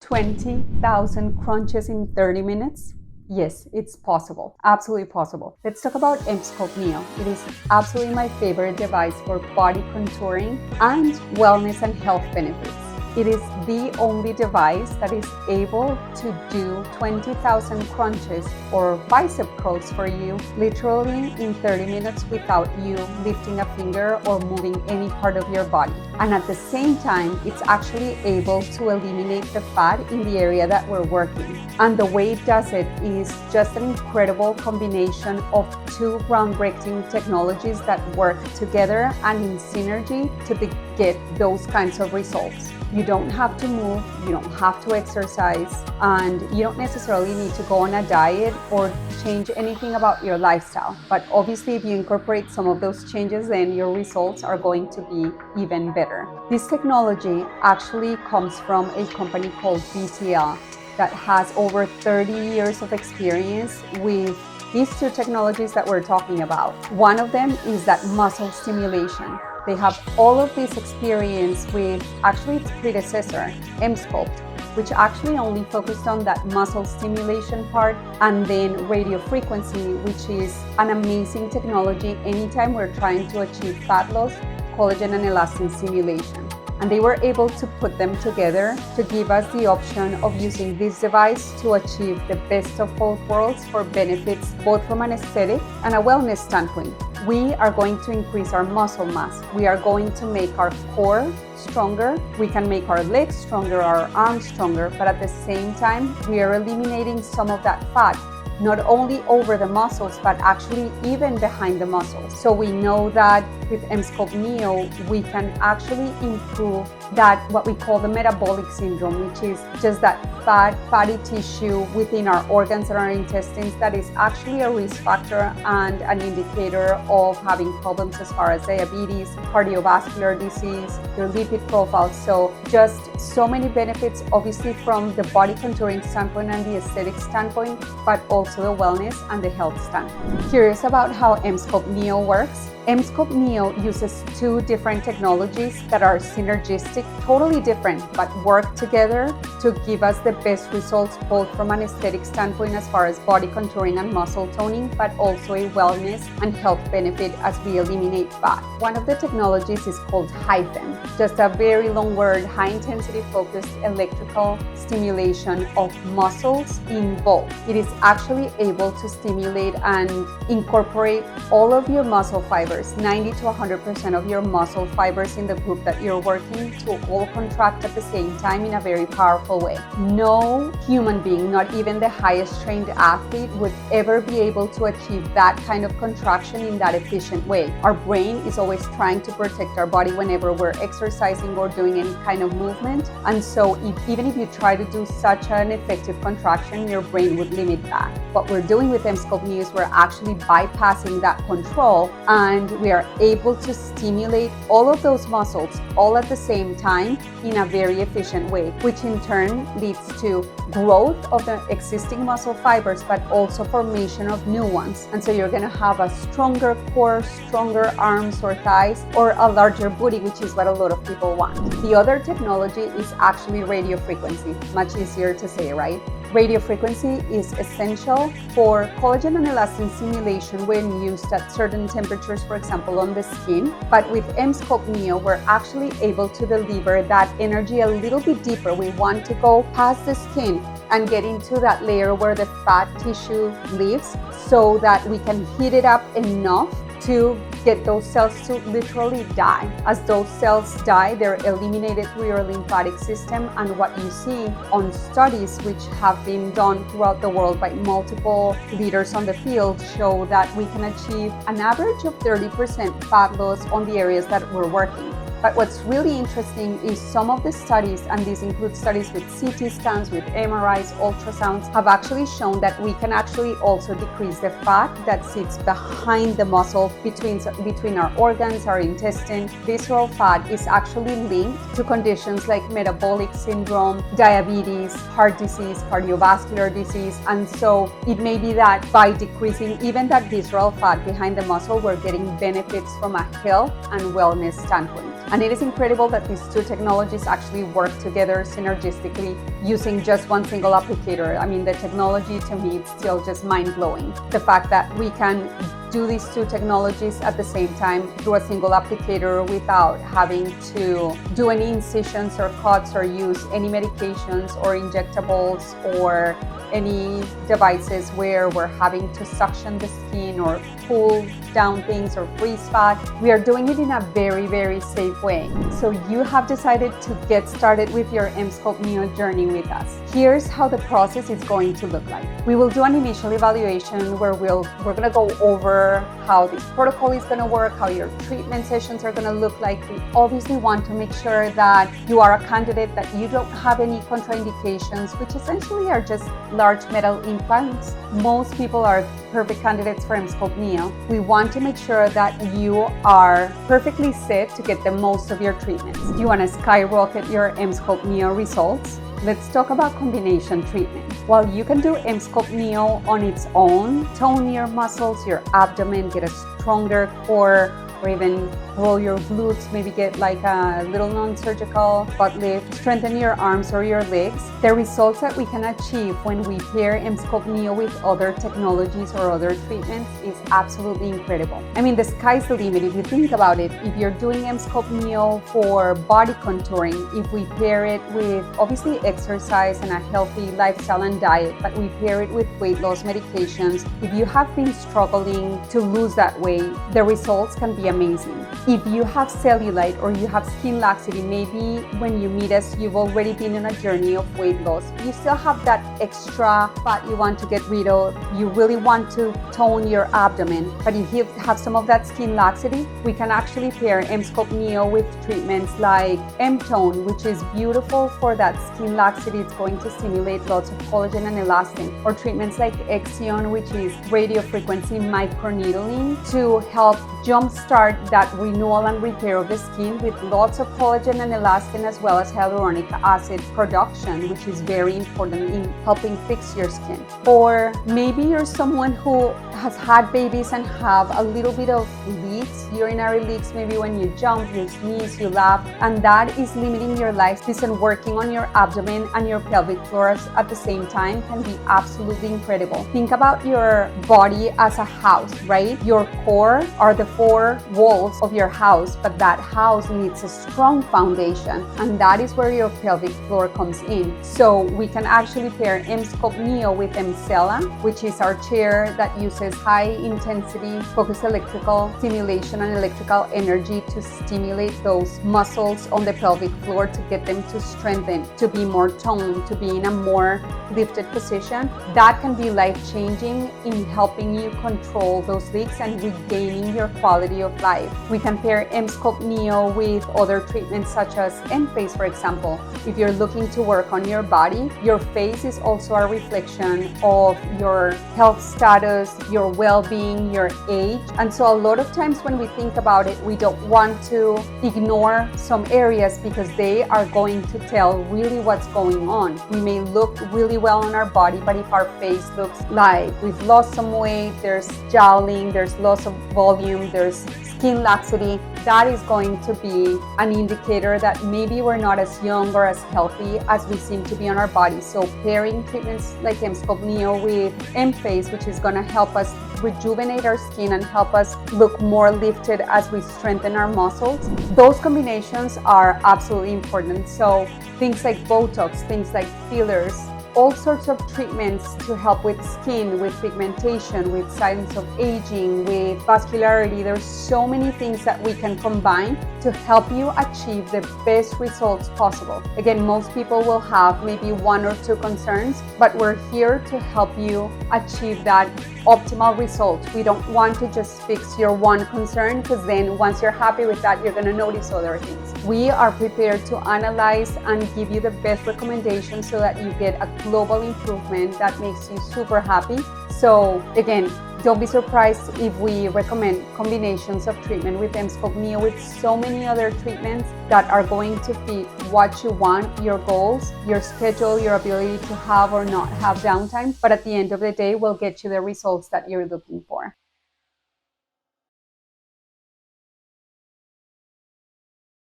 20,000 crunches in 30 minutes? Yes, it's possible. Absolutely possible. Let's talk about EmSculpt Neo. It is absolutely my favorite device for body contouring and wellness and health benefits. It is the only device that is able to do 20,000 crunches or bicep curls for you literally in 30 minutes without you lifting a finger or moving any part of your body. And at the same time, it's actually able to eliminate the fat in the area that we're working. And the way it does it is just an incredible combination of two groundbreaking technologies that work together and in synergy to get those kinds of results. You don't have to move, you don't have to exercise, and you don't necessarily need to go on a diet or change anything about your lifestyle. But obviously, if you incorporate some of those changes, then your results are going to be even better. This technology actually comes from a company called BTL that has over 30 years of experience with these two technologies that we're talking about. One of them is that muscle stimulation. They have all of this experience with actually its predecessor, EmSculpt, which actually only focused on that muscle stimulation part, and then radio frequency, which is an amazing technology anytime we're trying to achieve fat loss, collagen and elastin stimulation. And they were able to put them together to give us the option of using this device to achieve the best of both worlds for benefits both from an aesthetic and a wellness standpoint. We are going to increase our muscle mass. We are going to make our core stronger. We can make our legs stronger, our arms stronger, but at the same time, we are eliminating some of that fat, not only over the muscles, but actually even behind the muscles. So we know that with EmSculpt Neo, we can actually improve that, what we call the metabolic syndrome, which is just that fatty tissue within our organs and our intestines that is actually a risk factor and an indicator of having problems as far as diabetes, cardiovascular disease, your lipid profile. So just so many benefits, obviously from the body contouring standpoint and the aesthetic standpoint, but also the wellness and the health standpoint. Curious about how EmSculpt Neo works? EmSculpt Neo uses two different technologies that are synergistic, totally different, but work together to give us the best results both from an aesthetic standpoint as far as body contouring and muscle toning, but also a wellness and health benefit as we eliminate fat. One of the technologies is called HIFM, just a very long word, high intensity focused electrical stimulation of muscles involved. It is actually able to stimulate and incorporate all of your muscle fibers, 90 to 100% of your muscle fibers in the group that you're working to all contract at the same time in a very powerful way. No human being, not even the highest trained athlete, would ever be able to achieve that kind of contraction in that efficient way. Our brain is always trying to protect our body whenever we're exercising or doing any kind of movement. And so even if you try to do such an effective contraction, your brain would limit that. What we're doing with EmSculpt Neo is we're actually bypassing that control, and we are able to stimulate all of those muscles all at the same time in a very efficient way, which in turn leads to growth of the existing muscle fibers, but also formation of new ones. And so you're going to have a stronger core, stronger arms or thighs, or a larger booty, which is what a lot of people want. The other technology is actually radio frequency. Much easier to say, right? Radio frequency is essential for collagen and elastin stimulation when used at certain temperatures, for example, on the skin. But with EmSculpt Neo, we're actually able to deliver that energy a little bit deeper. We want to go past the skin and get into that layer where the fat tissue lives so that we can heat it up enough to get those cells to literally die. As those cells die, they're eliminated through your lymphatic system, and what you see on studies which have been done throughout the world by multiple leaders on the field show that we can achieve an average of 30% fat loss on the areas that we're working. But what's really interesting is some of the studies, and these include studies with CT scans, with MRIs, ultrasounds, have actually shown that we can actually also decrease the fat that sits behind the muscle between our organs, our intestine. Visceral fat is actually linked to conditions like metabolic syndrome, diabetes, heart disease, cardiovascular disease. And so it may be that by decreasing even that visceral fat behind the muscle, we're getting benefits from a health and wellness standpoint. And it is incredible that these two technologies actually work together synergistically using just one single applicator. I mean, the technology to me, it's still just mind-blowing. The fact that we can do these two technologies at the same time through a single applicator without having to do any incisions or cuts or use any medications or injectables or any devices where we're having to suction the skin or cool down things or freeze fat. We are doing it in a very, very safe way. So you have decided to get started with your EmSculpt Neo journey with us. Here's how the process is going to look like. We will do an initial evaluation where we're going to go over how this protocol is going to work, how your treatment sessions are going to look like. We obviously want to make sure that you are a candidate, that you don't have any contraindications, which essentially are just large metal implants. Most people are perfect candidates for EmSculpt Neo. We want to make sure that you are perfectly set to get the most of your treatments. You want to skyrocket your EmSculpt Neo results? Let's talk about combination treatment. While you can do EmSculpt Neo on its own, tone your muscles, your abdomen, get a stronger core, or even roll your glutes, maybe get like a little non-surgical butt lift, strengthen your arms or your legs. The results that we can achieve when we pair EmSculpt Neo with other technologies or other treatments is absolutely incredible. I mean, the sky's the limit if you think about it. If you're doing EmSculpt Neo for body contouring, if we pair it with obviously exercise and a healthy lifestyle and diet, but we pair it with weight loss medications, if you have been struggling to lose that weight, the results can be amazing. If you have cellulite or you have skin laxity, maybe when you meet us, you've already been on a journey of weight loss. You still have that extra fat you want to get rid of. You really want to tone your abdomen, but if you have some of that skin laxity, we can actually pair EmSculpt Neo with treatments like M-Tone, which is beautiful for that skin laxity. It's going to stimulate lots of collagen and elastin, or treatments like Exion, which is radiofrequency microneedling to help jumpstart that renewal and repair of the skin with lots of collagen and elastin, as well as hyaluronic acid production, which is very important in helping fix your skin. Or maybe you're someone who has had babies and have a little bit of leaks, urinary leaks, maybe when you jump, you sneeze, you laugh, and that is limiting your lifespan. Working on your abdomen and your pelvic floor at the same time can be absolutely incredible. Think about your body as a house, right? Your core are the four walls of your house, but that house needs a strong foundation, and that is where your pelvic floor comes in. So we can actually pair EmSculpt Neo with EmSella, which is our chair that uses high intensity focused electrical stimulation and electrical energy to stimulate those muscles on the pelvic floor to get them to strengthen, to be more toned, to be in a more lifted position. That can be life-changing in helping you control those leaks and regaining your quality of life. We can pair EmSculpt Neo with other treatments such as M-Face, for example. If you're looking to work on your body, your face is also a reflection of your health status, your well-being, your age. And so a lot of times when we think about it, we don't want to ignore some areas because they are going to tell really what's going on. We may look really well on our body, but if our face looks like we've lost some weight, there's jowling, there's loss of volume, there's skin laxity, that is going to be an indicator that maybe we're not as young or as healthy as we seem to be on our body. So pairing treatments like EmSculpt Neo with M-Face, which is going to help us rejuvenate our skin and help us look more lifted as we strengthen our muscles, those combinations are absolutely important. So things like Botox, things like fillers, all sorts of treatments to help with skin, with pigmentation, with signs of aging, with vascularity. There's so many things that we can combine to help you achieve the best results possible. Again, most people will have maybe one or two concerns, but we're here to help you achieve that optimal result. We don't want to just fix your one concern, because then once you're happy with that, you're going to notice other things. We are prepared to analyze and give you the best recommendations so that you get a global improvement that makes you super happy. So again, don't be surprised if we recommend combinations of treatment with EmSculpt Neo with so many other treatments that are going to fit what you want, your goals, your schedule, your ability to have or not have downtime. But at the end of the day, we'll get you the results that you're looking for.